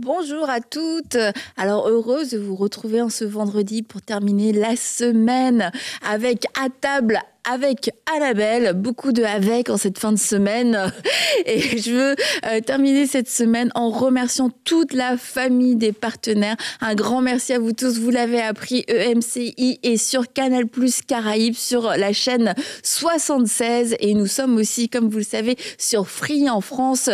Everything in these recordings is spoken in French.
Bonjour à toutes. Alors heureuse de vous retrouver en ce vendredi pour terminer la semaine avec à table avec Annabelle, beaucoup de avec en cette fin de semaine. Et je veux terminer cette semaine en remerciant toute la famille des partenaires. Un grand merci à vous tous. Vous l'avez appris, EMCI est sur Canal+ Caraïbes, sur la chaîne 76. Et nous sommes aussi, comme vous le savez, sur Free en France,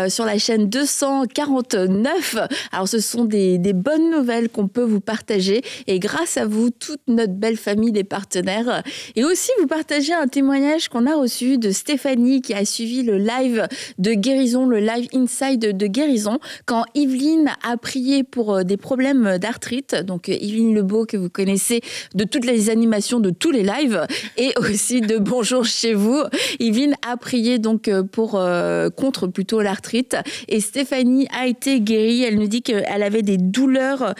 sur la chaîne 249. Alors ce sont des bonnes nouvelles qu'on peut vous partager. Et grâce à vous, toute notre belle famille des partenaires. Et aussi, vous partager un témoignage qu'on a reçu de Stéphanie qui a suivi le live de guérison, le live inside de guérison, quand Yveline a prié pour des problèmes d'arthrite. Donc Yveline Lebeau que vous connaissez de toutes les animations, de tous les lives et aussi de Bonjour chez vous. Yveline a prié donc contre plutôt l'arthrite et Stéphanie a été guérie. Elle nous dit qu'elle avait des douleurs,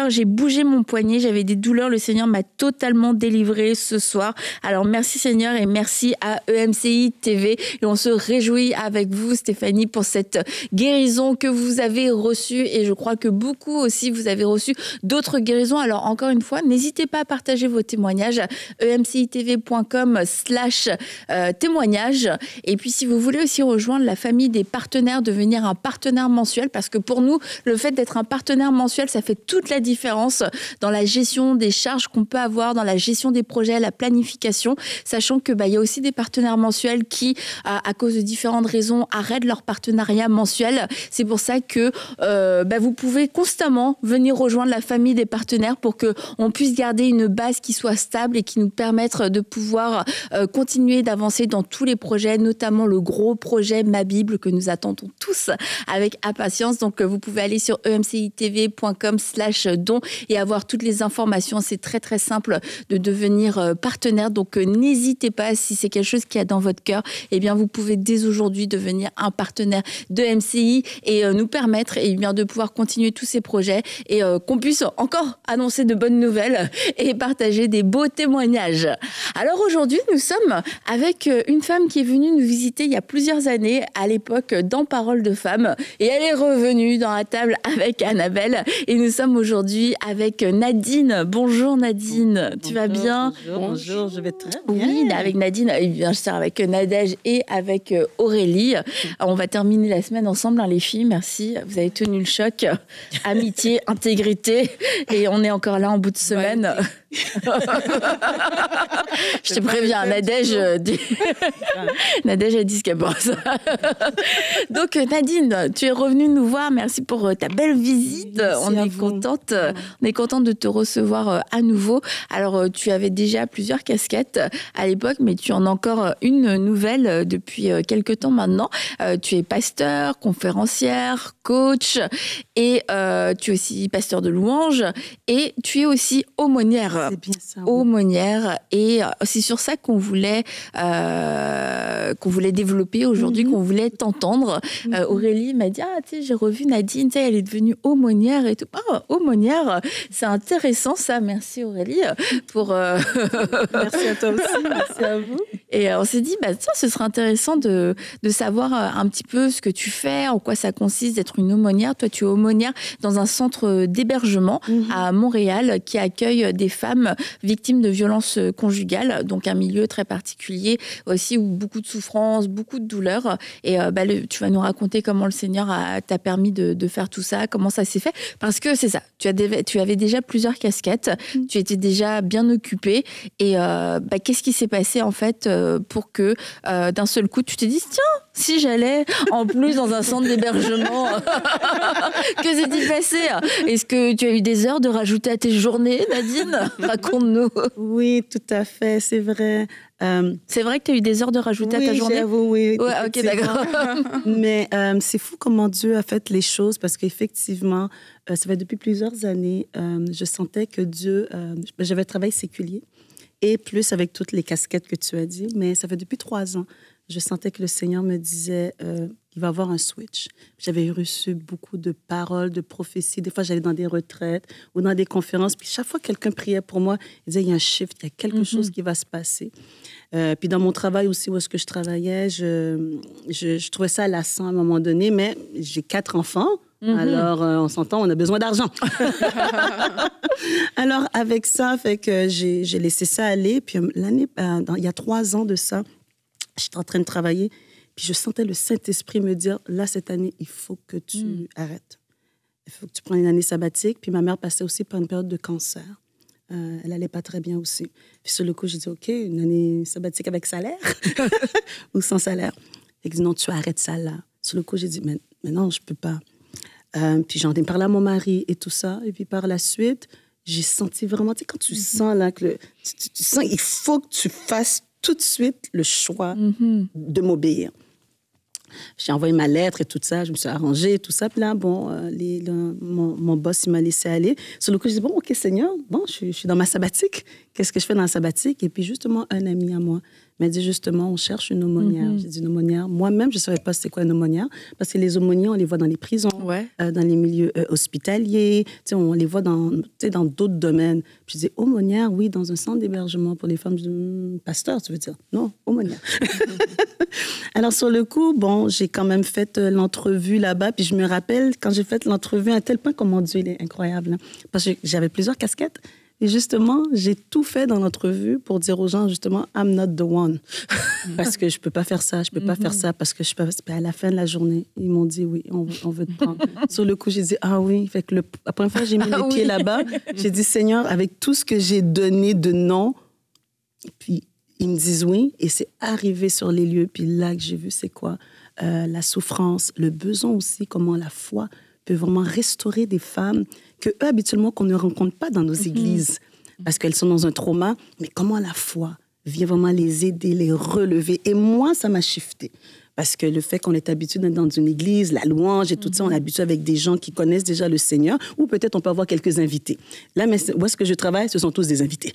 J'ai bougé mon poignet, j'avais des douleurs. Le Seigneur m'a totalement délivrée ce soir. Alors, merci Seigneur et merci à EMCI TV. Et on se réjouit avec vous, Stéphanie, pour cette guérison que vous avez reçue. Et je crois que beaucoup aussi, vous avez reçu d'autres guérisons. Alors, encore une fois, n'hésitez pas à partager vos témoignages. emcitv.com/témoignages. Et puis, si vous voulez aussi rejoindre la famille des partenaires, devenir un partenaire mensuel, parce que pour nous, le fait d'être un partenaire mensuel, ça fait toute la différence dans la gestion des charges qu'on peut avoir, dans la gestion des projets, la planification, sachant que y a aussi des partenaires mensuels qui, à cause de différentes raisons, arrêtent leur partenariat mensuel. C'est pour ça que vous pouvez constamment venir rejoindre la famille des partenaires pour qu'on puisse garder une base qui soit stable et qui nous permette de pouvoir continuer d'avancer dans tous les projets, notamment le gros projet Ma Bible que nous attendons tous avec impatience. Donc, vous pouvez aller sur emcitv.com/don et avoir toutes les informations. C'est très, très simple de devenir partenaire. Donc, n'hésitez pas, si c'est quelque chose qui est dans votre cœur, eh bien, vous pouvez dès aujourd'hui devenir un partenaire de MCI et nous permettre de pouvoir continuer tous ces projets et qu'on puisse encore annoncer de bonnes nouvelles et partager des beaux témoignages. Alors aujourd'hui, nous sommes avec une femme qui est venue nous visiter il y a plusieurs années, à l'époque dans Parole de Femme, et elle est revenue dans la table avec Annabelle. Et nous sommes aujourd'hui avec Nadine. Bonjour Nadine, tu vas bien? Bonjour, je vais très bien. Oui, avec Nadine, bien sûr, avec Nadège et avec Aurélie. On va terminer la semaine ensemble, les filles. Merci, vous avez tenu le choc. Amitié, intégrité. Et on est encore là en bout de semaine. Je te préviens, Nadège a dit ce qu'elle pense. Donc Nadine, tu es revenue nous voir. Merci pour ta belle visite. On est contente de te recevoir à nouveau. Alors, tu avais déjà plusieurs casquettes à l'époque, mais tu en as encore une nouvelle depuis quelques temps maintenant. Tu es pasteur, conférencière, coach et tu es aussi pasteur de louanges et tu es aussi aumônière. C'est bien ça. Oui. Aumônière, et c'est sur ça qu'on voulait développer aujourd'hui, qu'on voulait t'entendre. Aurélie m'a dit j'ai revu Nadine, elle est devenue aumônière et tout. Aumônière, c'est intéressant ça. Merci Aurélie pour. Merci à toi aussi, merci à vous. Et on s'est dit ce serait intéressant de savoir un petit peu ce que tu fais, en quoi ça consiste d'être une aumônière. Toi, tu es aumônière dans un centre d'hébergement à Montréal qui accueille des femmes victimes de violences conjugales, donc un milieu très particulier aussi où beaucoup de souffrance, beaucoup de douleur. Et tu vas nous raconter comment le Seigneur t'a permis de faire tout ça, comment ça s'est fait. Parce que c'est ça, tu avais déjà plusieurs casquettes, tu étais déjà bien occupée. Et qu'est-ce qui s'est passé en fait pour que d'un seul coup tu te dises tiens, si j'allais en plus dans un centre d'hébergement, que s'est-il passé? Est-ce que tu as eu des heures de rajouter à tes journées, Nadine? Raconte-nous. Oui, tout à fait, c'est vrai. C'est vrai que tu as eu des heures de rajouter à ta journée? Oui, ouais, ok, d'accord. Mais c'est fou comment Dieu a fait les choses parce qu'effectivement, ça fait depuis plusieurs années, je sentais que Dieu... j'avais un travail séculier et plus avec toutes les casquettes que tu as dit, mais ça fait depuis 3 ans. Je sentais que le Seigneur me disait, il va y avoir un switch. J'avais reçu beaucoup de paroles, de prophéties. Des fois, j'allais dans des retraites ou dans des conférences. Puis chaque fois que quelqu'un priait pour moi, il disait, il y a un shift, il y a quelque chose qui va se passer. Puis dans mon travail aussi, où est-ce que je travaillais, je trouvais ça lassant à un moment donné. Mais j'ai 4 enfants. Alors, on s'entend, on a besoin d'argent. Alors, avec ça, fait que j'ai laissé ça aller. Puis il y a 3 ans de ça, j'étais en train de travailler. Puis je sentais le Saint-Esprit me dire, là, cette année, il faut que tu arrêtes. Il faut que tu prennes une année sabbatique. Puis ma mère passait aussi par une période de cancer. Elle allait pas très bien aussi. Puis sur le coup, j'ai dit, OK, une année sabbatique avec salaire ou sans salaire. Elle dit, non, tu arrêtes ça là. Sur le coup, j'ai dit, mais non, je peux pas. Puis j'en ai parlé à mon mari et tout ça. Et puis par la suite, j'ai senti vraiment, tu sais, quand tu sens là que tu sens, il faut que tu fasses tout de suite le choix de m'obéir. J'ai envoyé ma lettre et tout ça, je me suis arrangée et tout ça. Puis là, bon, mon boss, il m'a laissé aller. Sur le coup, je dis, bon, OK, Seigneur, bon, je suis dans ma sabbatique. Qu'est-ce que je fais dans la sabbatique? Et puis justement, un ami à moi m'a dit, justement, on cherche une aumônière. J'ai dit, une aumônière. Moi-même, je ne savais pas c'était quoi une aumônière, parce que les aumôniers, on les voit dans les prisons, dans les milieux hospitaliers, on les voit dans d'autres domaines. Puis je dis, aumônière, oui, dans un centre d'hébergement pour les femmes. Je dis, pasteur, tu veux dire? Non, aumônière. Alors, sur le coup, bon, j'ai quand même fait l'entrevue là-bas. Puis je me rappelle, quand j'ai fait l'entrevue, à tel point que mon Dieu, il est incroyable. Hein, parce que j'avais plusieurs casquettes. Et justement, j'ai tout fait dans l'entrevue pour dire aux gens, justement, I'm not the one. Parce que je peux pas faire ça, je peux pas faire ça, parce que je peux pas... Puis à la fin de la journée, ils m'ont dit, oui, on veut te prendre. Sur le coup, j'ai dit, ah oui. Fait que la première fois que j'ai mis les pieds là-bas, j'ai dit, Seigneur, avec tout ce que j'ai donné de non, puis ils me disent oui, et c'est arrivé sur les lieux, puis là que j'ai vu c'est quoi la souffrance, le besoin aussi, comment la foi peut vraiment restaurer des femmes que eux, habituellement, qu'on ne rencontre pas dans nos églises, parce qu'elles sont dans un trauma, mais comment la foi vient vraiment les aider, les relever. Et moi, ça m'a shifté. Parce que le fait qu'on est habitué d'être dans une église, la louange et tout ça, on est habitué avec des gens qui connaissent déjà le Seigneur, ou peut-être on peut avoir quelques invités. Là, mais où est-ce que je travaille, ce sont tous des invités.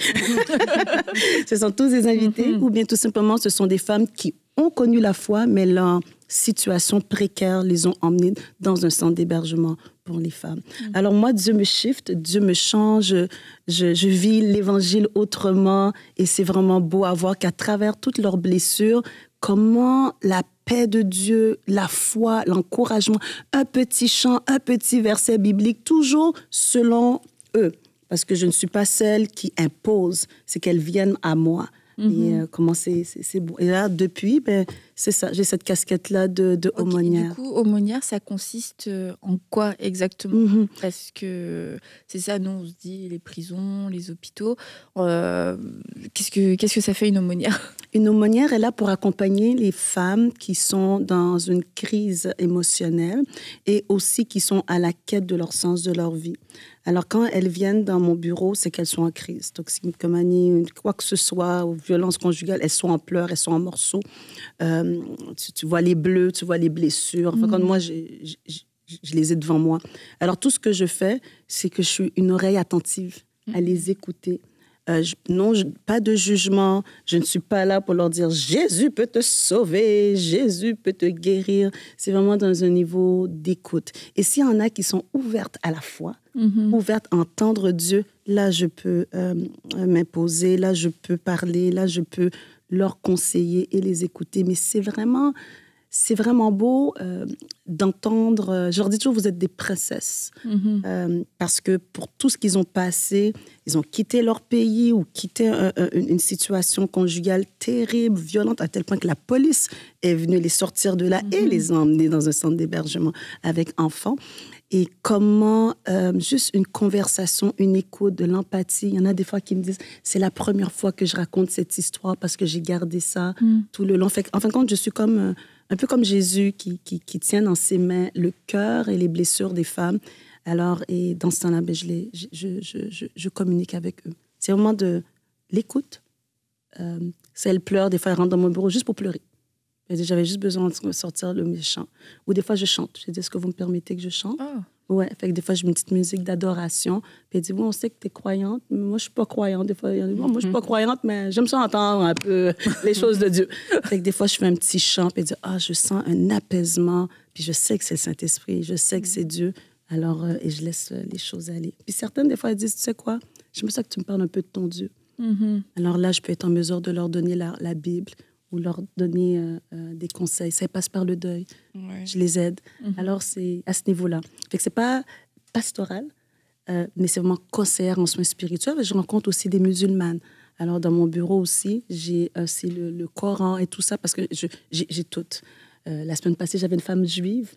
Ce sont tous des invités, ou bien tout simplement, ce sont des femmes qui ont connu la foi, mais leur situation précaire les ont emmenées dans un centre d'hébergement pour les femmes. Alors moi, Dieu me shift, Dieu me change, je vis l'Évangile autrement, et c'est vraiment beau à voir qu'à travers toutes leurs blessures, comment la paix de Dieu, la foi, l'encouragement, un petit chant, un petit verset biblique, toujours selon eux. Parce que je ne suis pas celle qui impose, c'est qu'elles viennent à moi. Et comment c'est beau. Et là, depuis, c'est ça, j'ai cette casquette-là de aumônière. Du coup, aumônière, ça consiste en quoi exactement? Parce que c'est ça, nous, on se dit les prisons, les hôpitaux. Qu'est-ce que ça fait une aumônière? Une aumônière est là pour accompagner les femmes qui sont dans une crise émotionnelle et aussi qui sont à la quête de leur sens de leur vie. Alors, quand elles viennent dans mon bureau, c'est qu'elles sont en crise. Toxicomanie, quoi que ce soit, ou violence conjugale, elles sont en pleurs, elles sont en morceaux. Tu vois les bleus, tu vois les blessures. Enfin, quand moi, je les ai devant moi. Alors, tout ce que je fais, c'est que je suis une oreille attentive à les écouter. Pas de jugement. Je ne suis pas là pour leur dire « Jésus peut te sauver, Jésus peut te guérir ». C'est vraiment dans un niveau d'écoute. Et s'il y en a qui sont ouvertes à la foi, ouvertes à entendre Dieu, là, je peux m'imposer, là, je peux parler, là, je peux leur conseiller et les écouter. Mais c'est vraiment beau d'entendre... je leur dis toujours, vous êtes des princesses. Parce que pour tout ce qu'ils ont passé, ils ont quitté leur pays ou quitté une situation conjugale terrible, violente, à tel point que la police est venue les sortir de là et les emmener dans un centre d'hébergement avec enfants. Et comment juste une conversation, une écoute, de l'empathie. Il y en a des fois qui me disent, c'est la première fois que je raconte cette histoire parce que j'ai gardé ça tout le long. En fin de compte, je suis comme... un peu comme Jésus qui tient dans ses mains le cœur et les blessures des femmes. Alors, et dans ce temps-là, je communique avec eux. C'est vraiment de l'écoute. Si elles pleurent, des fois, elles rentrent dans mon bureau juste pour pleurer. J'avais juste besoin de sortir le méchant. Ou des fois, je chante. Je dis, est-ce que vous me permettez que je chante? Ouais, fait que des fois, je mets une petite musique d'adoration. Puis elle dit, oui, on sait que tu es croyante, mais moi, je suis pas croyante. Des fois, moi, je suis pas croyante, mais j'aime ça entendre un peu les choses de Dieu. Fait que des fois, je fais un petit chant, puis elle dit, je sens un apaisement, puis je sais que c'est le Saint-Esprit, je sais que c'est Dieu. Alors, et je laisse les choses aller. Puis certaines, des fois, elles disent, tu sais quoi, j'aime ça que tu me parles un peu de ton Dieu. Alors là, je peux être en mesure de leur donner la Bible, ou leur donner des conseils. Ça passe par le deuil. Ouais. Je les aide. Alors, c'est à ce niveau-là. Fait que c'est pas pastoral, mais c'est vraiment conseillère en soins spirituels. Je rencontre aussi des musulmanes. Alors, dans mon bureau aussi, j'ai le Coran et tout ça parce que j'ai tout. La semaine passée, j'avais une femme juive.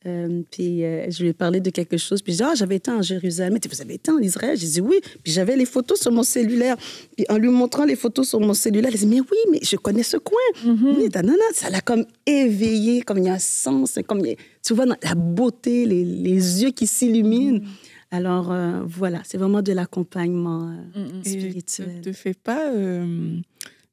Puis je lui ai parlé de quelque chose. Puis je dis, j'avais été en Jérusalem. Mais vous avez été en Israël? J'ai dit oui. Puis j'avais les photos sur mon cellulaire. Puis en lui montrant les photos sur mon cellulaire, elle dit, mais oui, mais je connais ce coin. Oui, ça l'a comme éveillé, comme il y a un sens, comme tu vois, la beauté, les yeux qui s'illuminent. Alors voilà, c'est vraiment de l'accompagnement spirituel. Et te fais pas...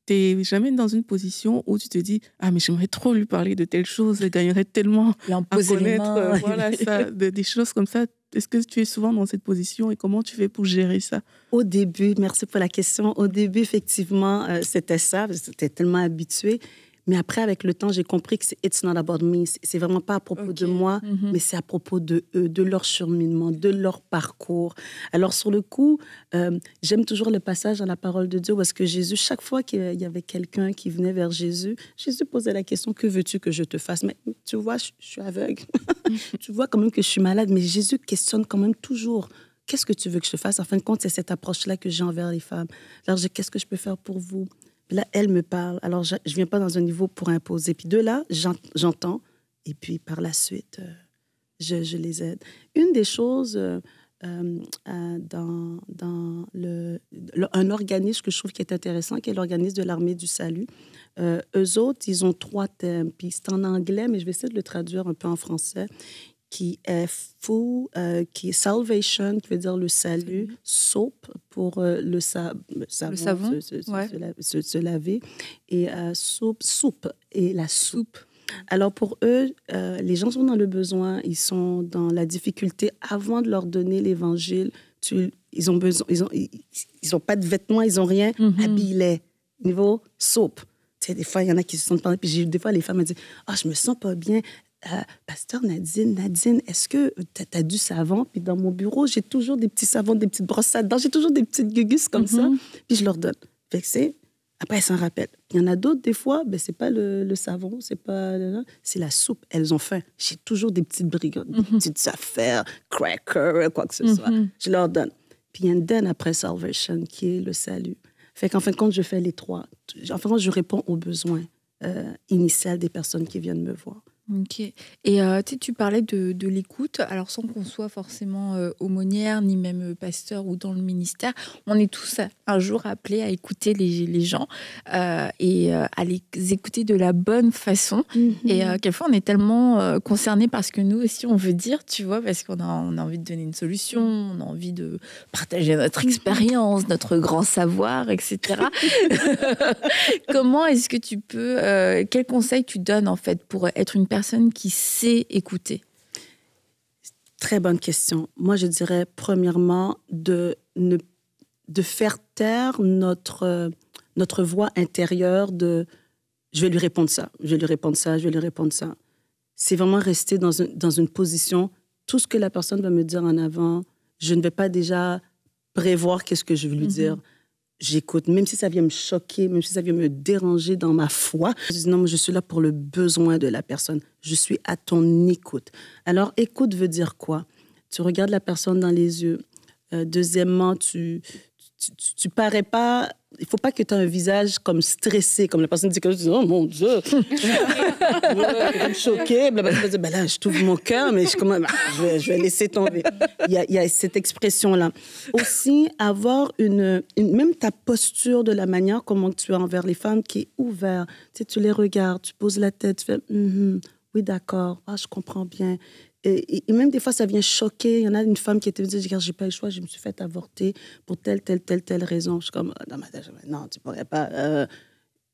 T'es jamais dans une position où tu te dis « Ah, mais j'aimerais trop lui parler de telle chose, elle gagnerait tellement à connaître voilà, ça, des choses comme ça. » Est-ce que tu es souvent dans cette position et comment tu fais pour gérer ça? Au début, merci pour la question. Au début, effectivement, c'était ça. J'étais tellement habituée. Mais après, avec le temps, j'ai compris que it's not about me. C'est vraiment pas à propos de moi, mais c'est à propos de eux, de leur cheminement, de leur parcours. Alors, sur le coup, j'aime toujours le passage dans la parole de Dieu où est-ce que Jésus, chaque fois qu'il y avait quelqu'un qui venait vers Jésus, Jésus posait la question, que veux-tu que je te fasse? Mais tu vois, je suis aveugle. Tu vois quand même que je suis malade, mais Jésus questionne quand même toujours. Qu'est-ce que tu veux que je te fasse? En fin de compte, c'est cette approche-là que j'ai envers les femmes. Alors, qu'est-ce que je peux faire pour vous? Puis là, elle me parle. Alors, je ne viens pas dans un niveau pour imposer. Puis de là, j'entends. Et puis, par la suite, je les aide. Une des choses dans un organisme que je trouve qui est intéressant, qui est l'organisme de l'Armée du Salut, eux autres, ils ont 3 thèmes. Puis c'est en anglais, mais je vais essayer de le traduire un peu en français, qui est qui est salvation, qui veut dire le salut, soap pour le savon, se laver, et soupe et la soupe. Alors pour eux, les gens sont dans le besoin, ils sont dans la difficulté. Avant de leur donner l'évangile, ils ont pas de vêtements, ils ont rien, habille-les. Niveau soupe. Tu sais, des fois, il y en a qui se sentent pas. Puis des fois, les femmes me disent, je me sens pas bien. Pasteur Nadine, est-ce que tu as du savon? Puis dans mon bureau, j'ai toujours des petits savons, des petites brosses à dents, j'ai toujours des petites gugus comme ça, puis je leur donne. Fait que après, elles s'en rappellent. Il y en a d'autres, des fois, c'est pas le savon, c'est la soupe. Elles ont faim. J'ai toujours des petites brigottes, des petites affaires, crackers, quoi que ce soit. Je leur donne. Puis il y a une donne après salvation, qui est le salut. Fait qu'en fin de compte, je fais les 3. En fin de compte, je réponds aux besoins initiaux des personnes qui viennent me voir. Ok. Et tu parlais de l'écoute, alors sans qu'on soit forcément aumônière, ni même pasteur ou dans le ministère, on est tous un jour appelés à écouter les gens et à les écouter de la bonne façon. Et quelquefois, on est tellement concernés par ce que nous aussi on veut dire, tu vois, parce qu'on a envie de donner une solution, on a envie de partager notre expérience, notre grand savoir, etc. Comment est-ce que tu peux... quel conseil tu donnes, en fait, pour être une personne qui sait écouter? Très bonne question. Moi, je dirais, premièrement, de faire taire notre voix intérieure de « je vais lui répondre ça, je vais lui répondre ça, je vais lui répondre ça ». C'est vraiment rester dans une position, tout ce que la personne va me dire en avant, je ne vais pas déjà prévoir qu'est-ce que je vais lui dire. J'écoute, même si ça vient me choquer, même si ça vient me déranger dans ma foi. Je dis non, mais je suis là pour le besoin de la personne. Je suis à ton écoute. Alors, écoute veut dire quoi? Tu regardes la personne dans les yeux. Deuxièmement, tu parais pas... Il faut pas que tu aies un visage comme stressé, comme la personne dit quelque chose, oh mon Dieu, je vais me choquer. La personne va dire, là, je t'ouvre mon cœur, mais je vais laisser tomber. Il y a cette expression-là. Aussi, avoir même ta posture de la manière comment tu es envers les femmes qui est ouverte. Tu les regardes, tu poses la tête, tu fais, oui, d'accord, je comprends bien. Et même des fois, ça vient choquer. Il y en a une femme qui était venue dire, j'ai pas le choix, je me suis fait avorter pour telle raison. Je suis comme, non, tu pourrais pas.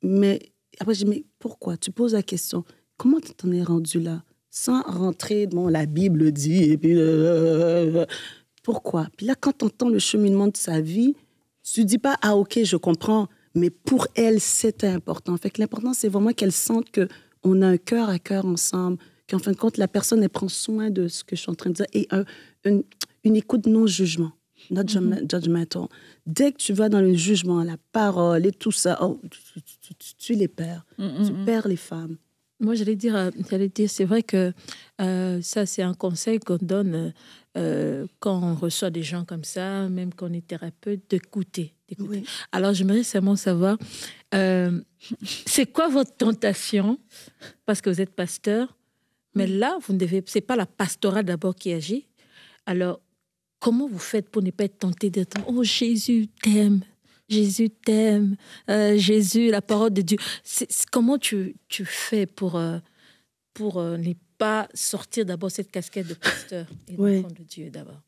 Mais après, je dis, mais pourquoi? Tu poses la question. Comment tu t'en es rendu là? Sans rentrer, la Bible dit, et puis... pourquoi? Puis là, quand tu entends le cheminement de sa vie, tu dis pas, ok, je comprends. Mais pour elle, c'est important. Fait que l'important, c'est vraiment qu'elle sente qu'on a un cœur à cœur ensemble, qu'en fin de compte, la personne, elle prend soin de ce que je suis en train de dire et une écoute non-jugement, not judgmental. Dès que tu vas dans le jugement, la parole et tout ça, tu les perds. Tu perds les femmes. Moi, j'allais dire, c'est vrai que ça, c'est un conseil qu'on donne quand on reçoit des gens comme ça, même quand on est thérapeute, d'écouter. Oui. Alors, j'aimerais seulement savoir, c'est quoi votre tentation? Parce que vous êtes pasteur, mais là, c'est pas la pastorale d'abord qui agit. Alors, comment vous faites pour ne pas être tenté d'être « Oh, Jésus t'aime ». Jésus t'aime, Jésus, la parole de Dieu. Comment tu fais pour ne pas sortir d'abord cette casquette de pasteur et d'enfant de Dieu d'abord?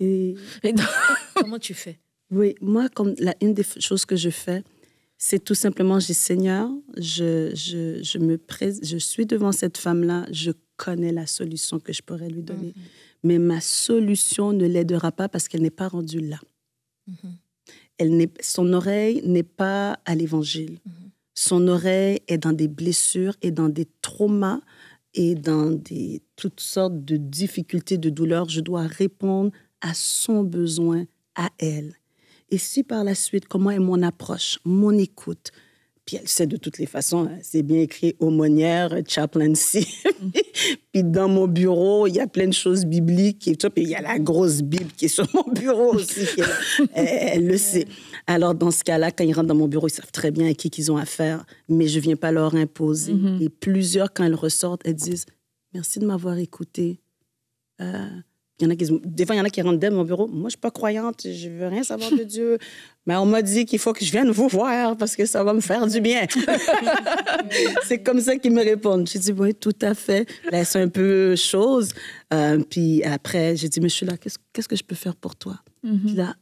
Comment tu fais? Oui, moi, une des choses que je fais, c'est tout simplement, je dis Seigneur, je suis devant cette femme-là, je connais la solution que je pourrais lui donner. Mais ma solution ne l'aidera pas parce qu'elle n'est pas rendue là. Son oreille n'est pas à l'évangile. Son oreille est dans des blessures et dans des traumas et dans toutes sortes de difficultés, de douleurs. Je dois répondre à son besoin, à elle. Et si par la suite, comment est mon approche, mon écoute, puis elle sait de toutes les façons, c'est bien écrit aumônière, chaplaincy. Puis dans mon bureau, il y a plein de choses bibliques. Et tout, puis il y a la grosse Bible qui est sur mon bureau aussi. Elle le sait. Alors dans ce cas-là, quand ils rentrent dans mon bureau, ils savent très bien à qui ils ont affaire. Mais je ne viens pas leur imposer. Et plusieurs, quand elles ressortent, elles disent « Merci de m'avoir écoutée. » Des fois, il y en a qui rentrent dans mon bureau. Moi, je ne suis pas croyante, je ne veux rien savoir de Dieu. Mais on m'a dit qu'il faut que je vienne vous voir parce que ça va me faire du bien. C'est comme ça qu'ils me répondent. J'ai dit, oui, tout à fait. Là, c'est un peu chose. Puis après, j'ai dit, mais je suis là, qu'est-ce que je peux faire pour toi? Puis là,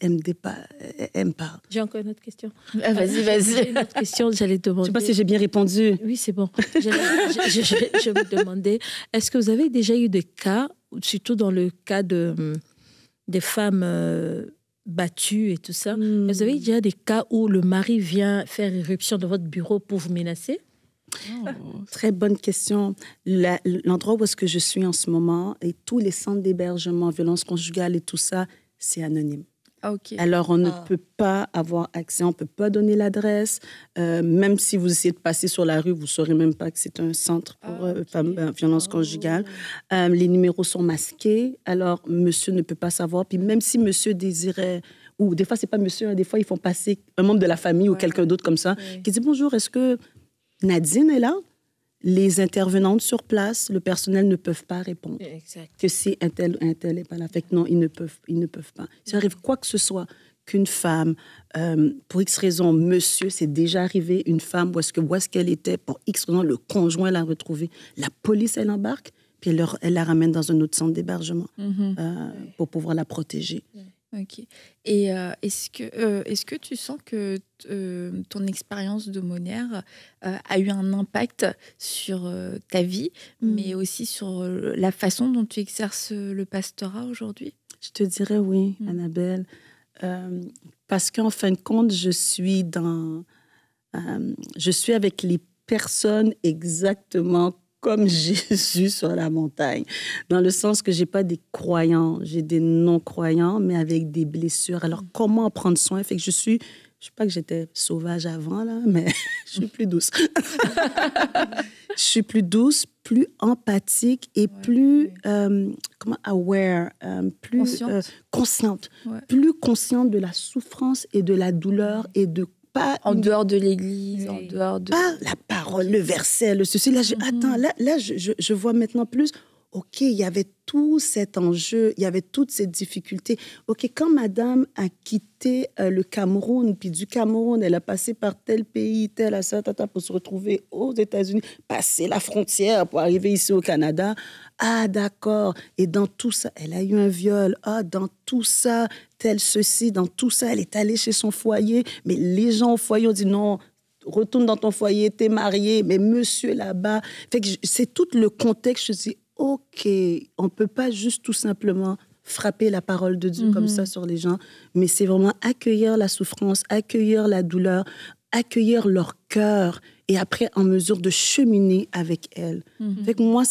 elle me parle. J'ai encore une autre question. Vas-y. J'ai une autre question, j'allais demander. Je ne sais pas si j'ai bien répondu. Oui, c'est bon. Je me demandais, est-ce que vous avez déjà eu des cas, surtout dans le cas des femmes battues et tout ça, vous avez déjà des cas où le mari vient faire irruption dans votre bureau pour vous menacer? Très bonne question. L'endroit où est-ce que je suis en ce moment et tous les centres d'hébergement, violence conjugale et tout ça, c'est anonyme. Okay. Alors, on ne peut pas avoir accès, on ne peut pas donner l'adresse. Même si vous essayez de passer sur la rue, vous ne saurez même pas que c'est un centre pour femmes violence conjugale. Les numéros sont masqués, alors monsieur ne peut pas savoir. Puis même si monsieur désirait, ou des fois, ce n'est pas monsieur, hein, des fois, ils font passer un membre de la famille ou quelqu'un d'autre comme ça, qui dit « Bonjour, est-ce que Nadine est là ?» Les intervenantes sur place, le personnel ne peuvent pas répondre. Exact. Que si un tel n'est pas là. Fait que non, ils ne peuvent pas. S'il arrive quoi que ce soit, qu'une femme, pour X raison, monsieur, c'est déjà arrivé, une femme, où est-ce qu'elle était, pour X raison, le conjoint l'a retrouvée. La police, elle embarque, puis elle la ramène dans un autre centre d'hébergement pour pouvoir la protéger. Ok. Et est-ce que tu sens que ton expérience d'aumônière a eu un impact sur ta vie, mais aussi sur la façon dont tu exerces le pastorat aujourd'hui? Je te dirais oui, Annabelle. Parce qu'en fin de compte, je suis avec les personnes exactement comme Jésus sur la montagne, dans le sens que j'ai pas des croyants, j'ai des non-croyants, mais avec des blessures. Alors, comment en prendre soin? Fait que je sais pas que j'étais sauvage avant, là, mais je suis plus douce. Je suis plus douce, plus empathique et plus aware, plus consciente, plus consciente de la souffrance et de la douleur et de pas en dehors de l'église, en dehors de... Pas la parole, le verset, le ceci. Là, attends, là je vois maintenant plus, OK, il y avait tout cet enjeu, il y avait toutes ces difficultés. OK, quand madame a quitté le Cameroun, puis du Cameroun, elle a passé par tel pays, tel à ça, pour se retrouver aux États-Unis, passer la frontière pour arriver ici au Canada. Ah, d'accord. Et dans tout ça, elle a eu un viol. Ah, dans tout ça, tel ceci, dans tout ça, elle est allée chez son foyer. Mais les gens au foyer ont dit non, retourne dans ton foyer, t'es marié, mais monsieur là-bas. Fait que c'est tout le contexte. Je dis, OK, on ne peut pas juste tout simplement frapper la parole de Dieu comme ça sur les gens, mais c'est vraiment accueillir la souffrance, accueillir la douleur, accueillir leur cœur et après en mesure de cheminer avec elles. Fait que moi,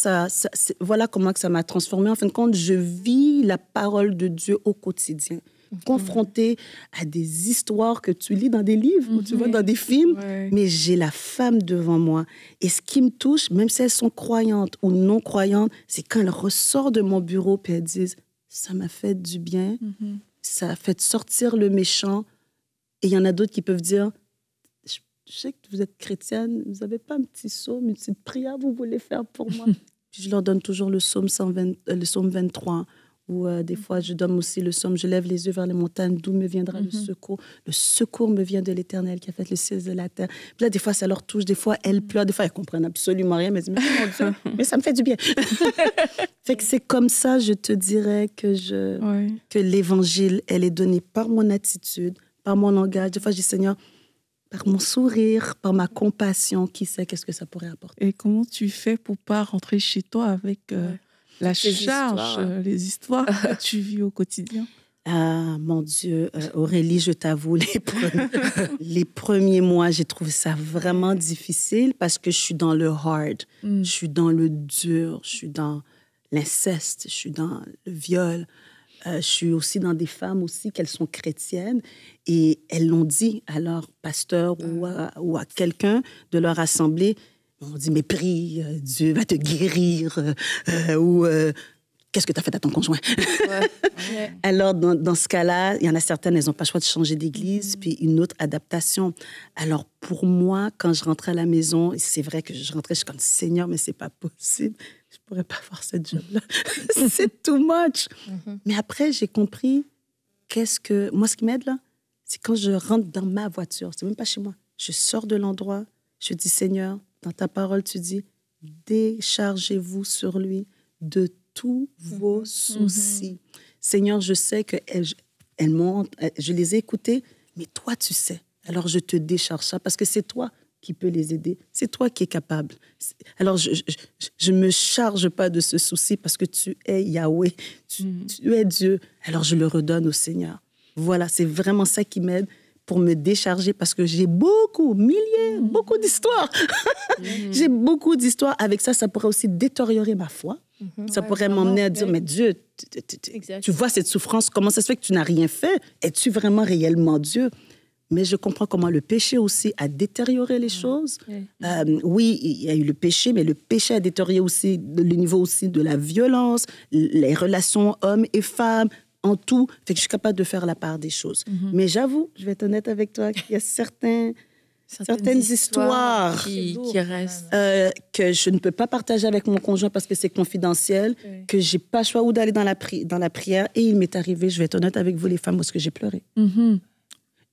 voilà comment que ça m'a transformée. En fin de compte, je vis la parole de Dieu au quotidien. confrontée à des histoires que tu lis dans des livres ou tu vois dans des films, mais j'ai la femme devant moi. Et ce qui me touche, même si elles sont croyantes ou non croyantes, c'est quand elles ressortent de mon bureau puis elles disent « ça m'a fait du bien, ça a fait sortir le méchant ». Et il y en a d'autres qui peuvent dire « je sais que vous êtes chrétienne, vous n'avez pas un petit psaume, une petite prière vous voulez faire pour moi ?» Puis je leur donne toujours le psaume 23, ou des fois je donne aussi le psaume « Je lève les yeux vers les montagnes, d'où me viendra le secours ?» Le secours me vient de l'Éternel qui a fait le ciel et la terre. Puis là, des fois, ça leur touche, des fois, elles pleurent, des fois, elles comprennent absolument rien, mais elles disent « mais mon Dieu, mais ça me fait du bien. » Fait que c'est comme ça, je te dirais, que l'Évangile, elle est donnée par mon attitude, par mon langage. Des fois, je dis « Seigneur, par mon sourire, par ma compassion, qui sait qu'est-ce que ça pourrait apporter. » Et comment tu fais pour pas rentrer chez toi avec la charge, les histoires que tu vis au quotidien? Ah, mon Dieu, Aurélie, je t'avoue, les premiers mois, j'ai trouvé ça vraiment difficile parce que je suis dans le hard, je suis dans le dur, je suis dans l'inceste, je suis dans le viol. Je suis aussi dans des femmes aussi qu'elles sont chrétiennes et elles l'ont dit à leur pasteur ou à quelqu'un de leur assemblée. On dit, mais prie, Dieu va te guérir ou qu'est-ce que tu as fait à ton conjoint? Alors, dans ce cas-là, il y en a certaines, elles n'ont pas le choix de changer d'église, puis une autre adaptation. Alors, pour moi, quand je rentrais à la maison, c'est vrai que je rentrais, je suis comme, Seigneur, mais c'est pas possible. Je pourrais pas faire ce job-là. C'est too much. Mais après, j'ai compris moi, ce qui m'aide là, c'est quand je rentre dans ma voiture. C'est même pas chez moi. Je sors de l'endroit, je dis, Seigneur, dans ta parole, tu dis, déchargez-vous sur lui de tous vos soucis. Seigneur, je sais que je les ai écoutés, mais toi, tu sais. Alors, je te décharge ça parce que c'est toi qui peux les aider. C'est toi qui es capable. Alors, je me charge pas de ce souci parce que tu es Yahweh, tu es Dieu. Alors, je le redonne au Seigneur. Voilà, c'est vraiment ça qui m'aide pour me décharger parce que j'ai beaucoup d'histoires. J'ai beaucoup d'histoires. Avec ça, ça pourrait aussi détériorer ma foi. Ça pourrait m'emmener à dire, mais Dieu, tu vois cette souffrance, comment ça se fait que tu n'as rien fait? Es-tu vraiment réellement Dieu? Mais je comprends comment le péché aussi a détérioré les choses. Oui, il y a eu le péché, mais le péché a détérioré aussi le niveau aussi de la violence, les relations hommes et femmes, en tout. Fait que je suis capable de faire la part des choses. Mais j'avoue, je vais être honnête avec toi, qu'il y a certaines histoires qui restent. Que je ne peux pas partager avec mon conjoint parce que c'est confidentiel, que je n'ai pas le choix ou d'aller dans la prière. Et il m'est arrivé, je vais être honnête avec vous les femmes, parce que j'ai pleuré.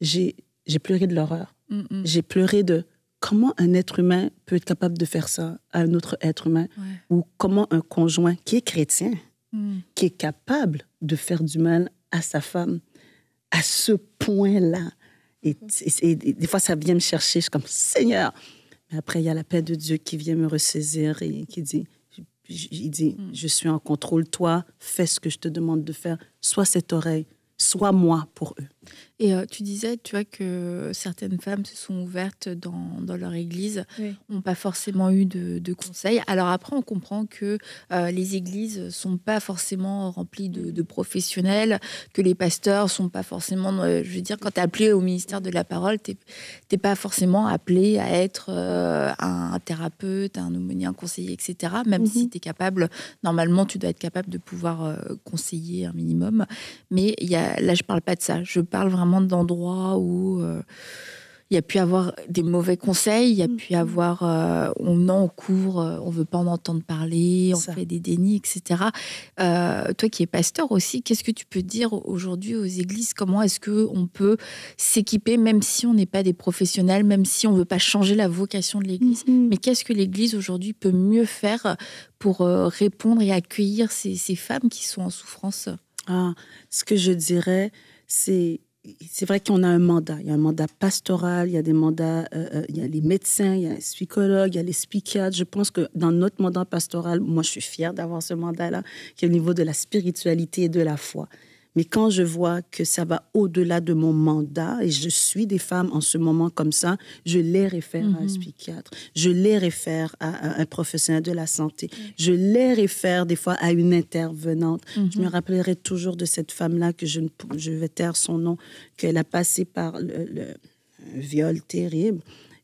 J'ai pleuré de l'horreur. J'ai pleuré de comment un être humain peut être capable de faire ça à un autre être humain, ou comment un conjoint qui est chrétien, qui est capable de faire du mal à sa femme à ce point-là. Et des fois, ça vient me chercher. Je suis comme, Seigneur. Mais après, il y a la paix de Dieu qui vient me ressaisir et qui dit, je suis en contrôle. Toi, fais ce que je te demande de faire. Sois cette oreille. Sois moi pour eux. Et tu disais, tu vois, que certaines femmes se sont ouvertes dans leur église, n'ont pas forcément eu de conseils. Alors après, on comprend que les églises ne sont pas forcément remplies de professionnels, que les pasteurs ne sont pas forcément... je veux dire, quand tu es appelé au ministère de la parole, tu n'es pas forcément appelé à être un thérapeute, un aumônier, un conseiller, etc. Même si tu es capable, normalement, tu dois être capable de pouvoir conseiller un minimum. Mais là, je ne parle pas de ça. Je parle vraiment d'endroits où il y a pu avoir des mauvais conseils, il y a pu avoir on court, on veut pas en entendre parler, on fait des dénis, etc. Toi qui es pasteur aussi, qu'est-ce que tu peux dire aujourd'hui aux églises? Comment est-ce qu'on peut s'équiper, même si on n'est pas des professionnels, même si on veut pas changer la vocation de l'église, mais qu'est-ce que l'église aujourd'hui peut mieux faire pour répondre et accueillir ces femmes qui sont en souffrance? Ce que je dirais, c'est vrai qu'on a un mandat. Il y a un mandat pastoral, il y a des mandats, il y a les médecins, il y a les psychologues, il y a les psychiatres. Je pense que dans notre mandat pastoral, moi, je suis fière d'avoir ce mandat-là, qui est au niveau de la spiritualité et de la foi. Mais quand je vois que ça va au-delà de mon mandat, et je suis des femmes en ce moment comme ça, je les réfère à un psychiatre, je les réfère à un professionnel de la santé, je les réfère des fois à une intervenante. Je me rappellerai toujours de cette femme-là, que je vais taire son nom, qu'elle a passé par un viol terrible,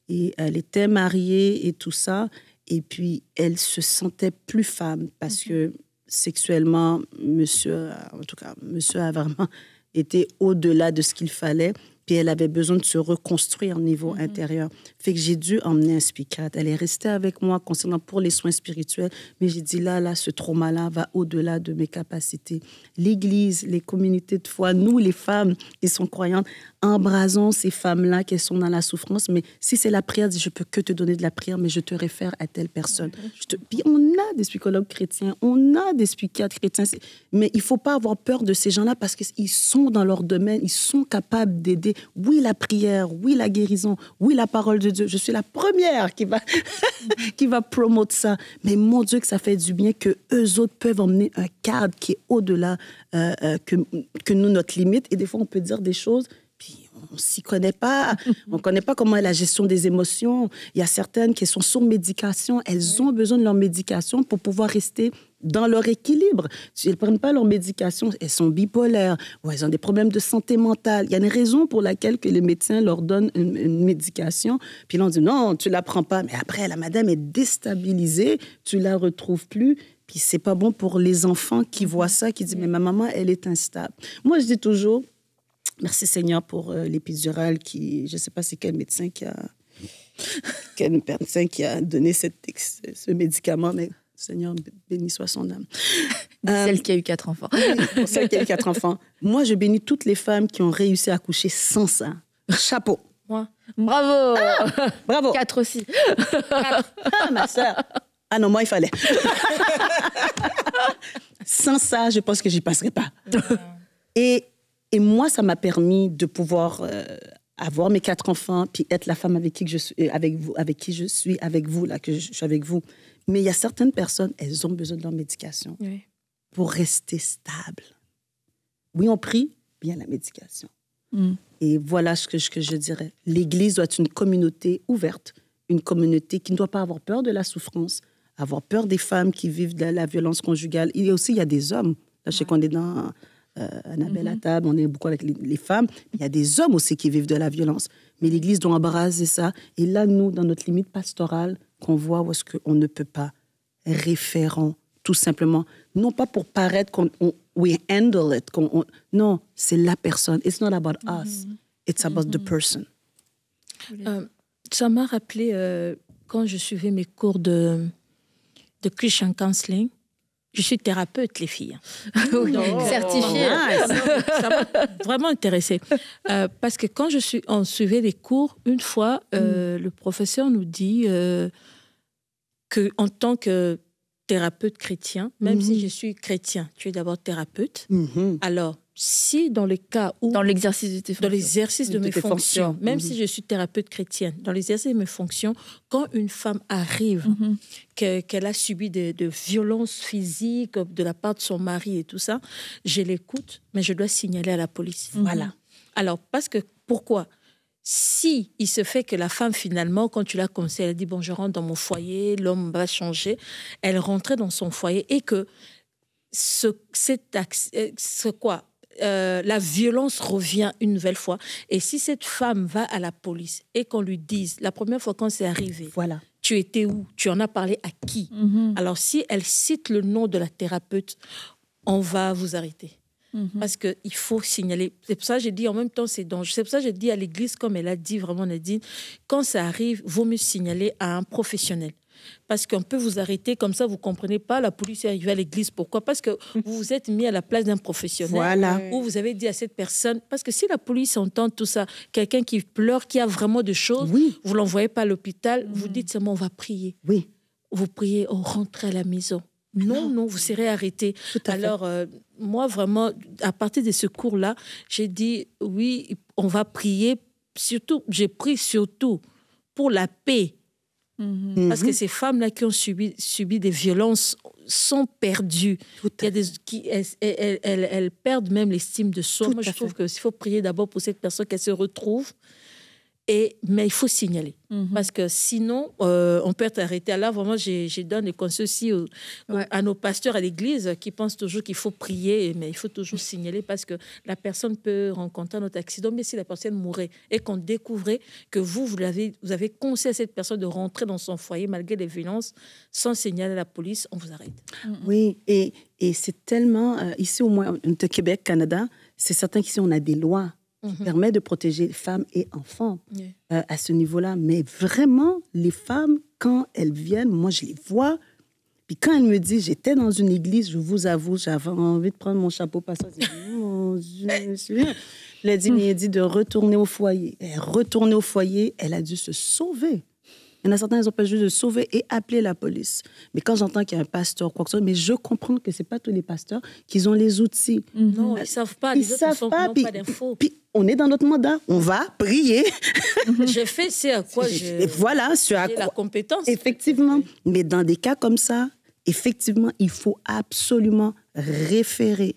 et elle était mariée et tout ça, et puis elle se sentait plus femme parce que sexuellement, monsieur a vraiment été au-delà de ce qu'il fallait. Puis elle avait besoin de se reconstruire au niveau intérieur. Fait que j'ai dû emmener un psychiatre. Elle est restée avec moi concernant pour les soins spirituels. Mais j'ai dit là, ce trauma-là va au-delà de mes capacités. L'Église, les communautés de foi, nous, les femmes qui sont croyantes, embrasons ces femmes-là qui sont dans la souffrance. Mais si c'est la prière, je peux que te donner de la prière, mais je te réfère à telle personne. Puis on a des psychologues chrétiens, on a des psychiatres chrétiens. Mais il ne faut pas avoir peur de ces gens-là parce qu'ils sont dans leur domaine, ils sont capables d'aider. Oui, la prière, oui, la guérison, oui, la parole de Dieu. Je suis la première qui va promouvoir ça. Mais mon Dieu, que ça fait du bien que eux autres peuvent emmener un cadre qui est au-delà que nous, notre limite. Et des fois, on peut dire des choses, puis on ne s'y connaît pas. On ne connaît pas comment est la gestion des émotions. Il y a certaines qui sont sur médication. Elles ont besoin de leur médication pour pouvoir rester dans leur équilibre. Si elles ne prennent pas leur médication, elles sont bipolaires ou elles ont des problèmes de santé mentale. Il y a une raison pour laquelle que les médecins leur donnent une médication. Puis là, on dit non, tu ne la prends pas. Mais après, la madame est déstabilisée, tu ne la retrouves plus. Puis c'est pas bon pour les enfants qui voient ça, qui disent mais ma maman, elle est instable. Moi, je dis toujours, merci Seigneur pour l'épidurale qui, je ne sais pas c'est quel médecin qui a donné ce médicament, mais Seigneur, béni soit son âme. Celle qui a eu 4 enfants. Pour celle qui a eu 4 enfants. Moi, je bénis toutes les femmes qui ont réussi à accoucher sans ça. Chapeau. Moi. Bravo. Bravo. 4 aussi. 4. Ah, ma sœur. Ah non, moi, il fallait. Sans ça, je pense que j'y passerai pas. Et moi, ça m'a permis de pouvoir avoir mes 4 enfants, puis être la femme avec qui je suis, avec vous, là, que je suis avec vous. Mais il y a certaines personnes, elles ont besoin de leur médication pour rester stables. Oui, on prie, bien la médication. Et voilà ce que je dirais. L'Église doit être une communauté ouverte, une communauté qui ne doit pas avoir peur de la souffrance, avoir peur des femmes qui vivent de la violence conjugale. Il y a des hommes. Là, je sais qu'on est dans Annabelle à table, on est beaucoup avec les femmes. Il y a des hommes aussi qui vivent de la violence. Mais l'Église doit embrasser ça. Et là, nous, dans notre limite pastorale, qu'on voit où est-ce qu'on ne peut pas, référons tout simplement, non pas pour paraître qu'on we handle it, non, c'est la personne. It's not about us, it's about the person. Ça m'a rappelé quand je suivais mes cours de Christian Counseling. Je suis thérapeute, les filles. Certifiée. Ça m'a vraiment intéressée. Parce que quand on suivait les cours, une fois, le professeur nous dit qu'en tant que thérapeute chrétien, même si je suis chrétien, tu es d'abord thérapeute. Alors, si dans le cas où... Dans l'exercice de tes fonctions. Dans l'exercice de mes fonctions, même si je suis thérapeute chrétienne, dans l'exercice de mes fonctions, quand une femme arrive, qu'elle a subi de violences physiques de la part de son mari et tout ça, je l'écoute, mais je dois signaler à la police. Voilà. Alors, parce que, pourquoi ? Si il se fait que la femme, finalement, quand tu la conseilles, elle dit, bon, je rentre dans mon foyer, l'homme va changer, elle rentrait dans son foyer et que la violence revient une nouvelle fois. Et si cette femme va à la police et qu'on lui dise, la première fois quand c'est arrivé, voilà. Tu étais où? Tu en as parlé à qui? Alors, si elle cite le nom de la thérapeute, on va vous arrêter. Parce qu'il faut signaler. C'est pour ça que j'ai dit en même temps, c'est dangereux. C'est pour ça que j'ai dit à l'Église, comme elle a dit vraiment, Nadine, quand ça arrive, vaut mieux signaler à un professionnel. Parce qu'on peut vous arrêter comme ça, vous ne comprenez pas, la police est arrivée à l'église. Pourquoi? Parce que vous vous êtes mis à la place d'un professionnel. Voilà. Ou vous avez dit à cette personne, parce que si la police entend tout ça, quelqu'un qui pleure, qui a vraiment de choses, vous ne l'envoyez pas à l'hôpital, vous dites seulement on va prier. Oui. Vous priez, on rentre à la maison. Non, vous serez arrêté. Alors, moi, vraiment, à partir de ce cours-là, j'ai dit, oui, on va prier. Surtout, j'ai prié surtout pour la paix. Parce que ces femmes-là qui ont subi des violences sont perdues. Il y a des qui elles perdent même l'estime de soi. Moi, je trouve qu'il faut prier d'abord pour cette personne qu'elle se retrouve. Mais il faut signaler. Parce que sinon, on peut être arrêté. Là, vraiment, je donne des conseils aussi à nos pasteurs à l'église qui pensent toujours qu'il faut prier, mais il faut toujours signaler parce que la personne peut rencontrer un autre accident. Mais si la personne mourait et qu'on découvrait que vous avez conseillé à cette personne de rentrer dans son foyer malgré les violences, sans signaler à la police, on vous arrête. Oui, et c'est tellement... ici, au moins, de Québec, Canada, c'est certain qu'ici, on a des lois qui permet de protéger femmes et enfants à ce niveau-là. Mais vraiment, les femmes, quand elles viennent, moi, je les vois. Puis quand elles me disent, j'étais dans une église, je vous avoue, j'avais envie de prendre mon chapeau pasteur. Mon Dieu, monsieur. Elle a dit de retourner au foyer. Elle est retournée au foyer, elle a dû se sauver. Il y en a certains, ils ont pas juste de sauver et appeler la police. Mais quand j'entends qu'il y a un pasteur, quoi que ce soit, mais je comprends que ce n'est pas tous les pasteurs qui ont les outils. Non, ils ne savent pas. Ils ne savent pas. Puis, pas d'infos. Puis, on est dans notre mandat. On va prier. J'ai fait ce à quoi j'ai la compétence. Effectivement. Mais dans des cas comme ça, effectivement, il faut absolument référer.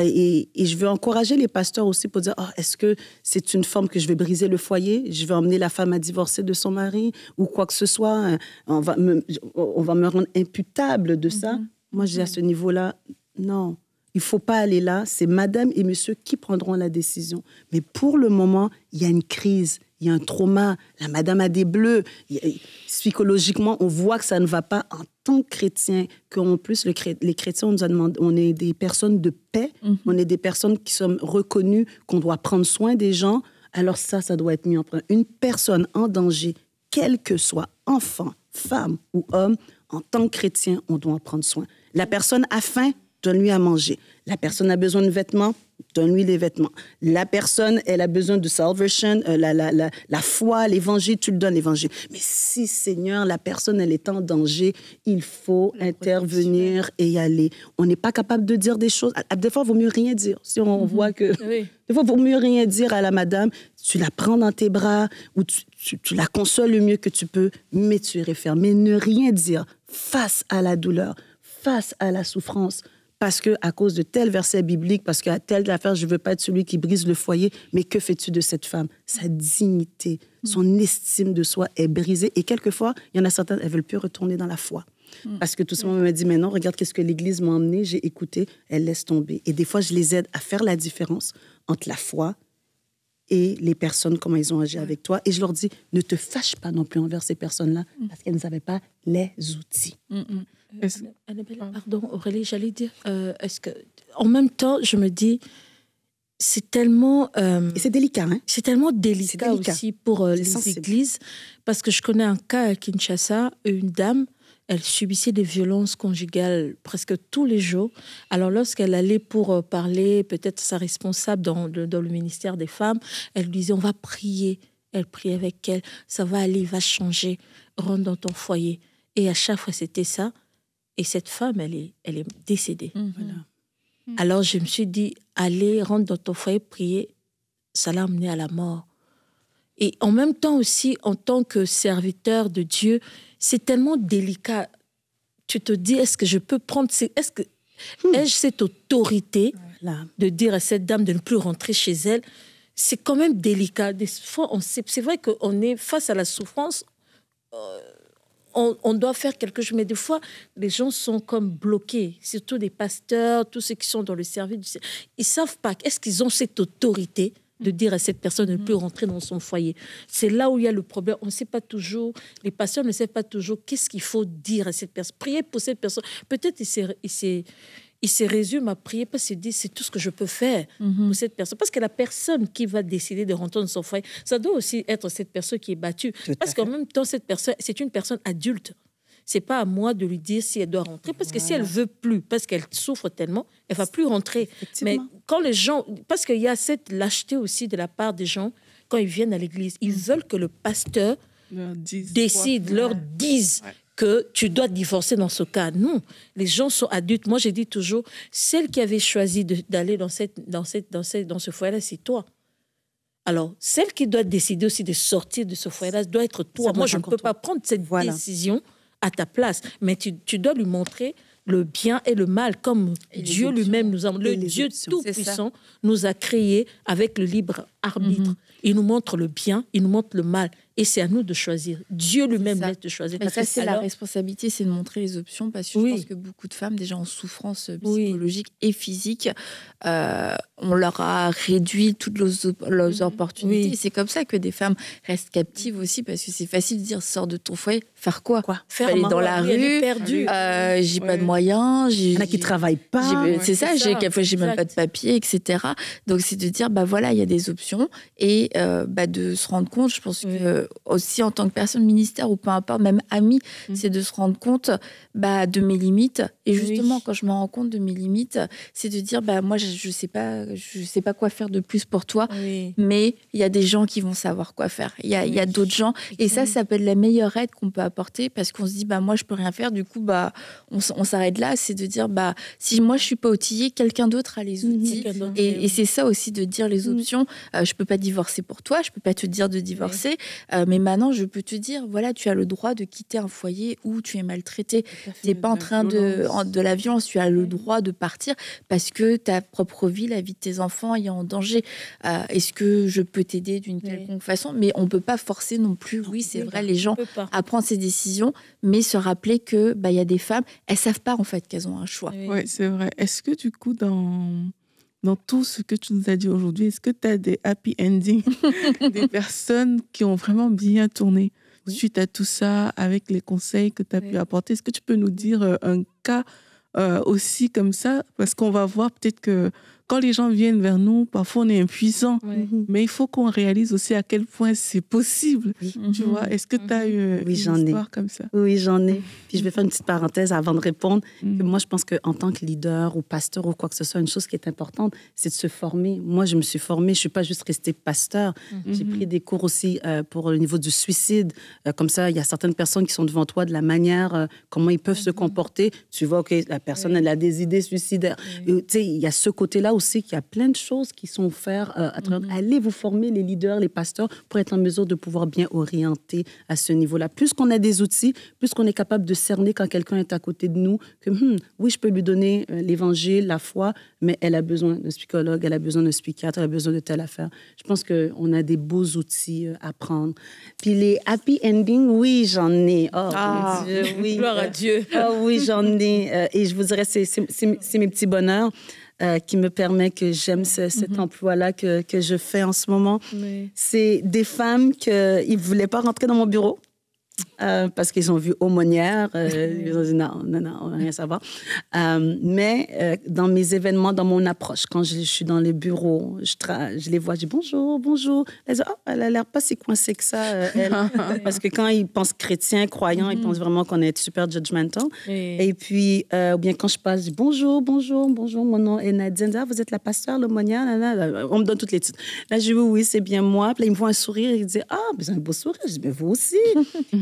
Et je veux encourager les pasteurs aussi pour dire, est-ce que c'est une forme que je vais briser le foyer? Je vais emmener la femme à divorcer de son mari ou quoi que ce soit. On va me rendre imputable de ça. Moi, je dis à ce niveau-là, non. Il ne faut pas aller là. C'est madame et monsieur qui prendront la décision. Mais pour le moment, il y a une crise. Il y a un trauma. La madame a des bleus. Psychologiquement, on voit que ça ne va pas en tant que chrétien. Qu'en plus, les chrétiens, on nous a demandé, on est des personnes de paix. On est des personnes qui sont reconnues, qu'on doit prendre soin des gens. Alors ça doit être mis en place. Une personne en danger, quel que soit, enfant, femme ou homme, en tant que chrétien, on doit en prendre soin. La personne a faim, donne-lui à manger. La personne a besoin de vêtements, donne-lui les vêtements. La personne, elle a besoin de salvation, la foi, l'évangile, tu lui donnes l'évangile. Mais si, Seigneur, la personne, elle est en danger, il faut intervenir et y aller. On n'est pas capable de dire des choses. Des fois, il vaut mieux rien dire. Si on voit que... Oui. Des fois, il vaut mieux rien dire à la madame. Tu la prends dans tes bras ou tu la consoles le mieux que tu peux, mais tu réfères. Mais ne rien dire face à la douleur, face à la souffrance. Parce qu'à cause de tel verset biblique, parce qu'à telle affaire, je ne veux pas être celui qui brise le foyer, mais que fais-tu de cette femme? Sa dignité, son estime de soi est brisée. Et quelquefois, il y en a certaines, elles ne veulent plus retourner dans la foi. Parce que tout simplement, elle m'a dit, mais non, regarde qu'est-ce que l'Église m'a emmené, j'ai écouté, elle laisse tomber. Et des fois, je les aide à faire la différence entre la foi et les personnes, comment ils ont agi avec toi. Et je leur dis, ne te fâche pas non plus envers ces personnes-là, parce qu'elles n'avaient pas les outils. Annabelle, pardon, Aurélie, j'allais dire, est-ce que, en même temps, je me dis, c'est tellement... et c'est délicat, hein? C'est tellement délicat aussi pour les églises, parce que je connais un cas à Kinshasa, une dame, elle subissait des violences conjugales presque tous les jours. Alors, lorsqu'elle allait pour parler, peut-être sa responsable dans le ministère des Femmes, elle lui disait, on va prier. Elle priait avec elle, ça va aller, va changer, rentre dans ton foyer. Et à chaque fois, c'était ça. Et cette femme, elle est décédée. Voilà. Alors, je me suis dit, allez, rentre dans ton foyer, prier, ça l'a amené à la mort. Et en même temps aussi, en tant que serviteur de Dieu, c'est tellement délicat. Tu te dis, est-ce que je peux prendre... Ai-je cette autorité de dire à cette dame de ne plus rentrer chez elle? C'est quand même délicat. Des fois, c'est vrai qu'on est face à la souffrance... On doit faire quelque chose, mais des fois, les gens sont comme bloqués, surtout des pasteurs, tous ceux qui sont dans le service. Ils ne savent pas, est-ce qu'ils ont cette autorité de dire à cette personne de ne plus rentrer dans son foyer? C'est là où il y a le problème. On ne sait pas toujours, les pasteurs ne savent pas toujours qu'est-ce qu'il faut dire à cette personne. Prier pour cette personne. Peut-être il se résume à prier parce qu'il dit, c'est tout ce que je peux faire pour cette personne. Parce que la personne qui va décider de rentrer dans son foyer, ça doit aussi être cette personne qui est battue. Parce qu'en même temps, cette personne, c'est une personne adulte. C'est pas à moi de lui dire si elle doit rentrer. Parce que si elle veut plus, parce qu'elle souffre tellement, elle va plus rentrer. Mais quand les gens... Parce qu'il y a cette lâcheté aussi de la part des gens, quand ils viennent à l'église, ils veulent que le pasteur décide, leur dise... que tu dois divorcer dans ce cas. Non, les gens sont adultes. Moi, j'ai dit toujours, celle qui avait choisi d'aller dans ce foyer-là, c'est toi. Alors, celle qui doit décider aussi de sortir de ce foyer-là, doit être toi. Moi, je ne peux pas prendre cette décision à ta place. Mais tu dois lui montrer le bien et le mal, comme Et Dieu lui-même nous a... Le Dieu tout-puissant nous a créés avec le libre arbitre. Il nous montre le bien, il nous montre le mal. Et c'est à nous de choisir. Dieu lui-même laisse de choisir. Mais ça, c'est la responsabilité, c'est de montrer les options, parce que je pense que beaucoup de femmes, déjà en souffrance psychologique et physique, on leur a réduit toutes leurs opportunités. C'est comme ça que des femmes restent captives aussi, parce que c'est facile de dire, sors de ton foyer, faire quoi? Faire aller dans la rue, j'ai pas de moyens. Il y en a qui travaillent pas. C'est ça, quelquefois j'ai même pas de papier, etc. Donc c'est de dire, voilà, il y a des options, et de se rendre compte, je pense que aussi en tant que personne ministère ou peu importe, même amie, c'est de se rendre compte de mes limites. Et justement, quand je me rends compte de mes limites, c'est de dire, moi, je sais pas quoi faire de plus pour toi, mais il y a des gens qui vont savoir quoi faire. Il y a d'autres gens. Et ça peut être la meilleure aide qu'on peut apporter, parce qu'on se dit, moi, je peux rien faire. Du coup, on s'arrête là. C'est de dire, si moi, je suis pas outillée, quelqu'un d'autre a les outils. Et c'est ça aussi, de dire les options. Je peux pas divorcer pour toi, je peux pas te dire de divorcer, mais maintenant, je peux te dire, voilà, tu as le droit de quitter un foyer où tu es maltraité. Tu n'es pas en train de la violence, tu as le droit de partir parce que ta propre vie, la vie de tes enfants est en danger. Est-ce que je peux t'aider d'une quelconque façon? Mais on ne peut pas forcer non plus. Oui, c'est vrai, les gens à prendre ces décisions, mais se rappeler que il y a des femmes, elles ne savent pas en fait qu'elles ont un choix. Oui, c'est vrai. Est-ce que du coup, dans tout ce que tu nous as dit aujourd'hui, est-ce que tu as des happy endings, des personnes qui ont vraiment bien tourné suite à tout ça, avec les conseils que tu as pu apporter? Est-ce que tu peux nous dire un cas aussi comme ça? Parce qu'on va voir peut-être que quand les gens viennent vers nous, parfois on est impuissant, mais il faut qu'on réalise aussi à quel point c'est possible. Tu vois, est-ce que tu as eu une histoire comme ça? Oui, j'en ai. Puis je vais faire une petite parenthèse avant de répondre. Moi, je pense qu'en tant que leader ou pasteur ou quoi que ce soit, une chose qui est importante, c'est de se former. Moi, je me suis formée. Je ne suis pas juste restée pasteur. J'ai pris des cours aussi pour le niveau du suicide. Comme ça, il y a certaines personnes qui sont devant toi, de la manière, comment ils peuvent se comporter. Tu vois, OK, la personne, elle a des idées suicidaires. Tu sais, il y a ce côté-là aussi qu'il y a plein de choses qui sont offertes. Allez vous former, les leaders, les pasteurs, pour être en mesure de pouvoir bien orienter à ce niveau-là. Plus qu'on a des outils, plus qu'on est capable de cerner quand quelqu'un est à côté de nous, que oui, je peux lui donner l'évangile, la foi, mais elle a besoin d'un psychologue, elle a besoin d'un psychiatre, elle a besoin de telle affaire. Je pense qu'on a des beaux outils à prendre. Puis les happy endings, oui, j'en ai. Oh, mon Dieu, oui. Gloire à Dieu. Oh oui, j'en ai. Et je vous dirais, c'est mes petits bonheurs qui me permet que j'aime cet emploi-là que je fais en ce moment. C'est des femmes qui ne voulaient pas rentrer dans mon bureau. Parce qu'ils ont vu aumônière, ils ont dit non, on n'a rien à savoir. Mais dans mes événements, dans mon approche, quand je suis dans les bureaux, je les vois, je dis bonjour. Elles disent, elle a l'air pas si coincée que ça, elle. Parce que quand ils pensent chrétien, croyant, ils pensent vraiment qu'on est super judgmental. Et puis, ou bien quand je passe, je dis bonjour, mon nom est Nadine. Vous êtes la pasteur, l'aumônière, on me donne toutes les titres. Là, je dis oui, c'est bien moi. Puis là, ils me voient un sourire et ils disent, vous avez un beau sourire. Je dis, mais vous aussi.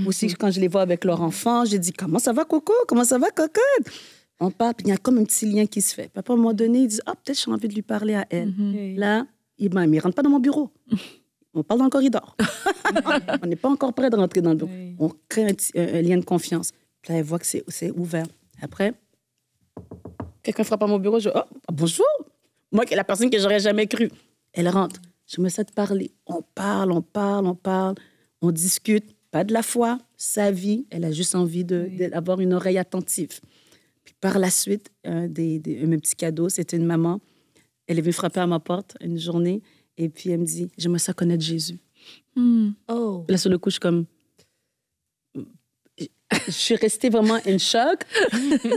Aussi, quand je les vois avec leur enfant, j'ai dit, comment ça va, Coco? Comment ça va, Cocotte? On parle, puis il y a comme un petit lien qui se fait. Puis à un moment donné, ils disent, peut-être j'ai envie de lui parler à elle. Là, ils ne rentrent pas dans mon bureau. On parle dans le corridor. On n'est pas encore prêt de rentrer dans le bureau. On crée un lien de confiance. Puis là, elle voit que c'est ouvert. Après, quelqu'un frappe à mon bureau, je dis, bonjour. Moi, la personne que j'aurais jamais cru. Elle rentre. Je me sens de parler. On parle. On discute. Pas de la foi, sa vie. Elle a juste envie d'avoir une oreille attentive. Puis par la suite, mes petits cadeaux, c'était une maman. Elle est venue frapper à ma porte une journée. Et puis elle me dit, j'aimerais ça connaître Jésus. Là, sur le coup, je suis comme... Je suis restée vraiment en choc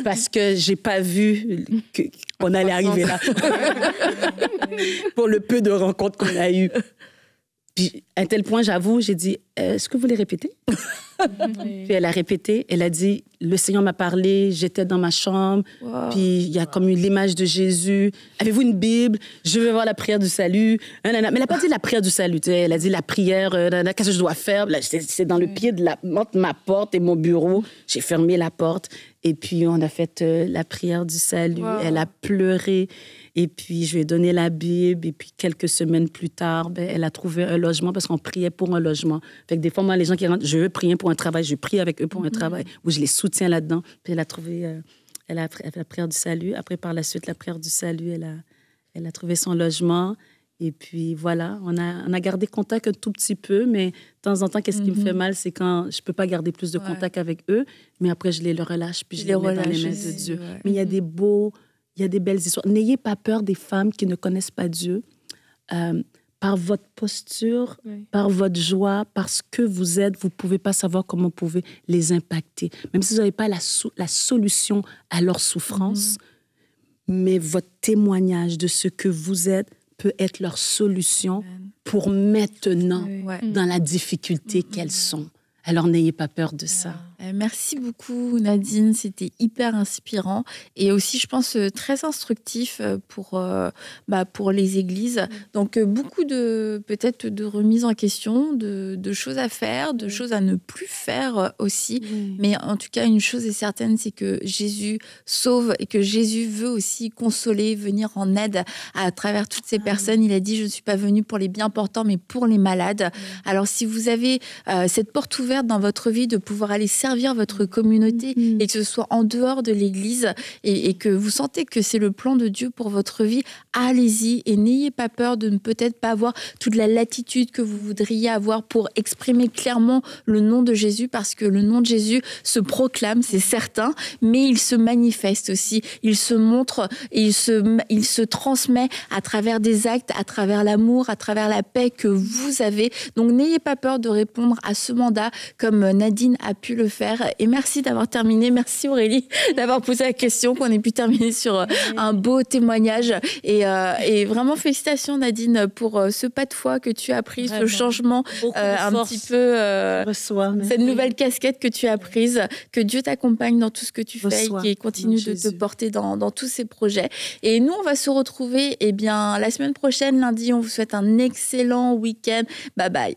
parce que j'ai pas vu qu'on allait arriver là. Pour le peu de rencontres qu'on a eues. Puis, à un tel point, j'avoue, j'ai dit, est-ce que vous voulez répéter? Puis elle a répété, elle a dit, le Seigneur m'a parlé, j'étais dans ma chambre, puis il y a comme eu l'image de Jésus. Avez-vous une Bible? Je veux voir la prière du salut. Mais elle n'a pas dit la prière du salut, elle a dit la prière, qu'est-ce que je dois faire? C'est dans le pied entre ma porte et mon bureau. J'ai fermé la porte et puis on a fait la prière du salut. Elle a pleuré. Et puis, je lui ai donné la Bible. Et puis, quelques semaines plus tard, elle a trouvé un logement parce qu'on priait pour un logement. Fait que des fois, moi, les gens qui rentrent, je veux prier pour un travail. Je prie avec eux pour un travail où je les soutiens là-dedans. Puis, elle Elle a fait la prière du salut. Après, par la suite, la prière du salut, elle a trouvé son logement. Et puis, voilà, on a gardé contact un tout petit peu, mais de temps en temps, qu'est-ce qui me fait mal, c'est quand je ne peux pas garder plus de contact avec eux, mais après, je les relâche, puis je les mets dans les mains de Dieu. Ouais. Mais il y a il y a des belles histoires. N'ayez pas peur des femmes qui ne connaissent pas Dieu. Par votre posture, par votre joie, parce que vous êtes, vous ne pouvez pas savoir comment vous pouvez les impacter. Même si vous n'avez pas la solution à leur souffrance, mais votre témoignage de ce que vous êtes peut être leur solution pour maintenant, dans la difficulté qu'elles sont. Alors, n'ayez pas peur de ça. Merci beaucoup, Nadine. C'était hyper inspirant et aussi, je pense, très instructif pour les églises. Donc, beaucoup peut-être de remises en question, de choses à faire, de choses à ne plus faire aussi. Mais en tout cas, une chose est certaine, c'est que Jésus sauve et que Jésus veut aussi consoler, venir en aide à travers toutes ces personnes. Il a dit, je ne suis pas venu pour les bien portants, mais pour les malades. Alors, si vous avez cette porte ouverte dans votre vie de pouvoir aller servir votre communauté et que ce soit en dehors de l'Église et que vous sentez que c'est le plan de Dieu pour votre vie, allez-y et n'ayez pas peur de ne peut-être pas avoir toute la latitude que vous voudriez avoir pour exprimer clairement le nom de Jésus, parce que le nom de Jésus se proclame, c'est certain, mais il se manifeste aussi, il se montre et il se transmet à travers des actes, à travers l'amour, à travers la paix que vous avez. Donc n'ayez pas peur de répondre à ce mandat comme Nadine a pu le faire. Et merci d'avoir terminé. Merci Aurélie d'avoir posé la question, qu'on ait pu terminer sur un beau témoignage. Et vraiment félicitations Nadine pour ce pas de foi que tu as pris, ce changement un petit peu, cette nouvelle casquette que tu as prise. Que Dieu t'accompagne dans tout ce que tu fais et qu'il continue de te porter dans tous ces projets. Et nous, on va se retrouver la semaine prochaine, lundi. On vous souhaite un excellent week-end. Bye bye.